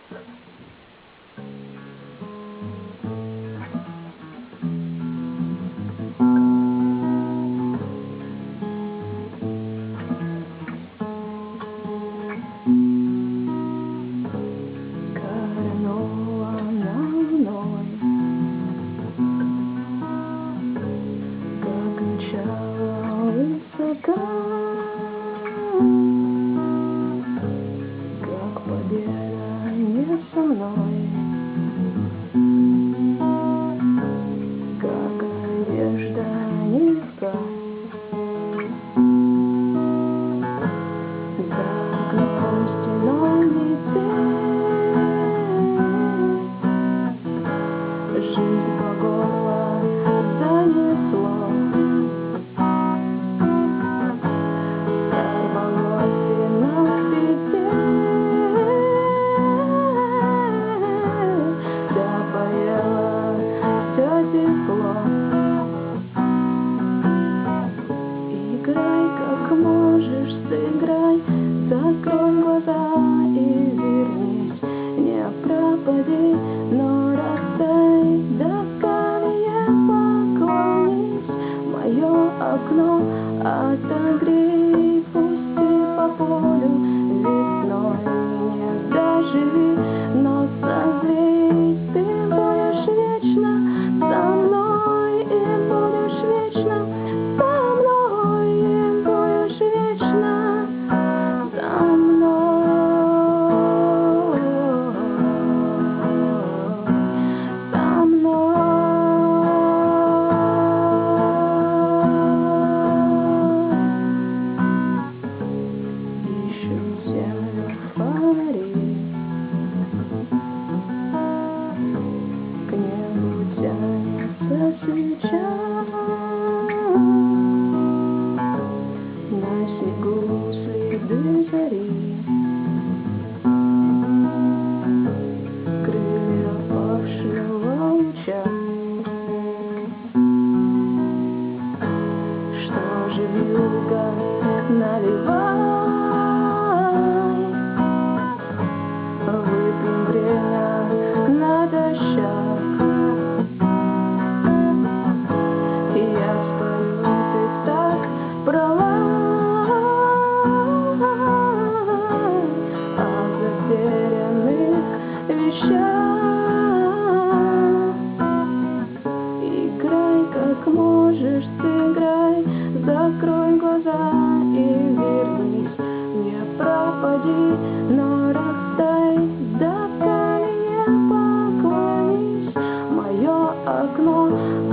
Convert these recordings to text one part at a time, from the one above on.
Как победа не со мной, как надежда нелегка. За грустью летит, жизнь по горло занесло. Играй, как можешь, сыграй, закрой глаза и вернись, не пропади, но растай, до скорее поклонись, мое окно отогрей, пусти по полю весной, не доживи, но согрей, ты будешь вечно со мной и будешь вечно со мной, и будешь вечно со мной, со мной. Ищут землю фонари, к небу тянется свеча, на снегу следы зари, крылья опавшего луча. Что же вьюга, наливай, выпьем время натощак. Я спою, ты так пролай о затерянных вещах. Играй, как можешь, сыграй, закрой глаза и вернись, не пропади, но растай, до скорее поклонись, мое окно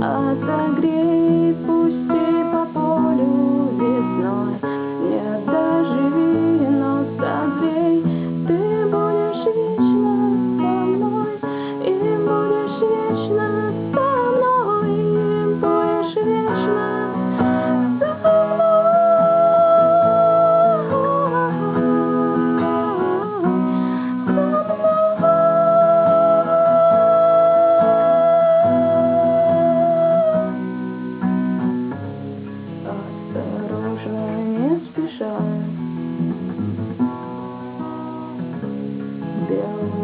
отогрей, пусти по полю весной, не доживи, но согрей, ты будешь вечно со мной, и будешь вечно со мной, и будешь вечно со мной, осторожно, не спеша, белым